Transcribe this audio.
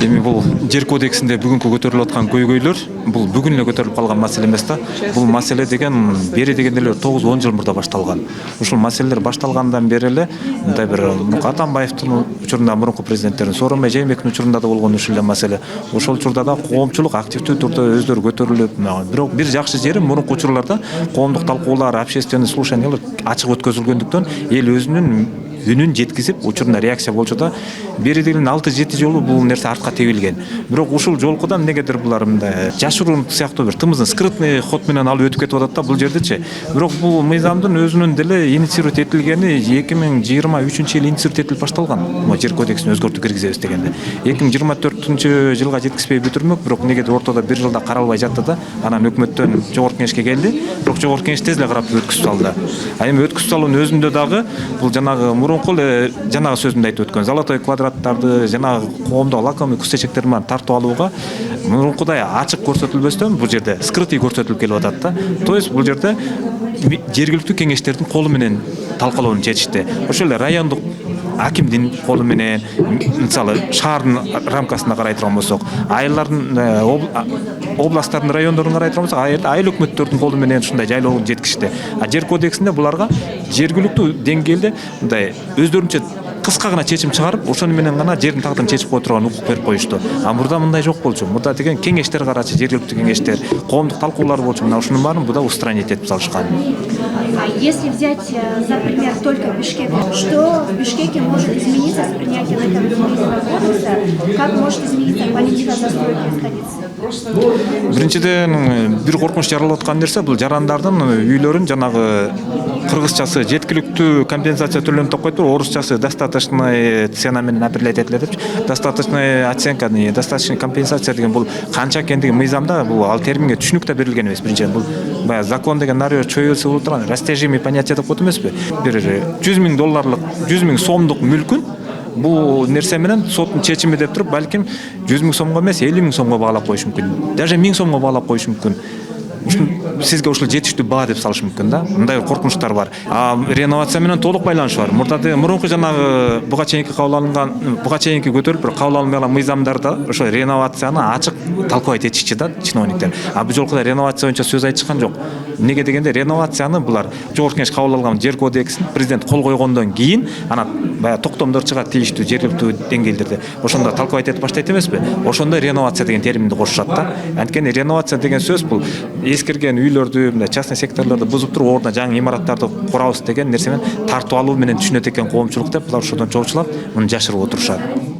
Эми бул жер кодексинде бүгүнкү көтөрүлүп аткан көйгөйлөр бул бүгүн эле көтөрүлүп калган маселе эмес да. Бул маселе деген бери дегенде эле 9-10 жыл мурда башталган. Ушул маселелер башталгандан бери эле мындай бир Атамбаевдин учурунда мурунку президенттердин Сооронбай Жээнбековдин учурунда да болгон ушул эле маселе. Ошол учурда да коомчулук активдүү түрдө өздөрү көтөрүлүп, бирок бир жакшы жери мурунку учурларда коомдук талкуулар, общественный слушаниялар ачык өткөзүлгөндүктөн эл өзүнүн үнүн жеткизип, учурунда реакция болчу да. Бери деген 6-7 жолу бул нерсе артка тебилген. Бирок ушул жолку да эмнегедир булар мындай жашыруун сыяктуу бир тымыздын скрытный ход менен алып өтүп кетип атат да бул жердечи. Бирок бул мыйзамдын өзүнүн деле инициировать этилгени 2023-жылы инициировать этилип башталган. Жер кодексин өзгөртүү киргизебиз дегенде. 2024-жылга жеткизбей бүтүрмөк, бирок эмнегедир ортодо бир жылда каралбай жатты да. Анан өкмөттөн жогорку кеңешке келди. Бирок жогорку кеңеш тез эле карап өткүзүп салды. А эми өткүзүп салуунун өзүндө дагы бул жанагы мурунку эле жанагы сөзүмдө айтып өткөн золотой квадраттарды, жанагы коомдо лакомый кыз чечектерди менен тартып алууга мурункудай ачык көрсөтүлбөстөн бул жерде скрытый көрсөтүлүп келип атат да. То есть бул жерде жергиликтүү кеңештердин колу менен талкалоону чечишти. Ошол эле райондук акимдин колу менен, мисалы шаардын рамкасында карай турган болсок, айылдардын областтардын райондорун карай турган болсок, айыл өкмөттөрдүн колу менен ушундай жайлоого жеткишти. А жер кодексинде буларга жергиликтүү деңгээлде мындай өздөрүнчө кыска гана чечим чыгарып, ошону менен гана жердин тагдырын чечип кое турган укук берип коюшту. А мурда мындай жок болчу. Мурда деген кеңештер карачы, жергиликтүү кеңештер, коомдук талкуулар болчу. Мына ушунун баарын буда устранить этип салышкан. А если взять за пример только Бишкек, что в Бишкеке может измениться с принятием этого измененного кодекса? Как может измениться политика застройки столицы? Биринчиден бир коркунуч жаралып аткан нерсе бул жарандардын үйлөрүн жанагы кыргызчасы жеткиликтүү компенсация төлөнүп деп койду, орусчасы достаточный цена менен определять этилет деп. Достаточный оценка, достаточный компенсация деген бул канча экендиги мыйзамда бул ал терминге түшүнүк да берилген эмес. Биринчиден бул баягы закон деген нарыгы чөйөлсө болуп турган растяжимый понятие деп койду эмеспи? Бир $100,000, $100,000 мүлкүн бул нерсе менен соттун чечими деп туруп, балким $100,000 эмес, $50,000 баалап коюш мүмкүн. Даже $1000 баалап коюш мүмкүн. Сизге ушул жетиштүү баа деп салыш мүмкүн да. Мындай коркунучтар бар. А реновация менен толук байланышы бар. Мурунку жанагы буга чейинки кабыл алынган, буга чейинки көтөрүлүп бир кабыл алынбай калган мыйзамдарда ошо реновацияны ачык талкубайт этишчи да чиновниктер. А бул жолку реновация боюнча сөз айтышкан жок. Неге дегенде реновацияны булар жогорку кеңеш кабыл алган жер кодексин президент кол койгондон кийин анан баягы токтомдор чыгат тийиштүү жергиликтүү деңгээлдерде. Ошондо талкубайт этип баштайт эмеспи? Ошондо реновация деген терминди кошушат да. Анткени реновация деген сөз бул эскирген үйлөрдү, мындай частный секторлорду бузуп туруп, ордуна жаңы имараттарды курабыз деген нерсе менен тартып алуу менен түшүнөт экен коомчулук деп, булар ошодон чоочулап, муну жашырып отурушат.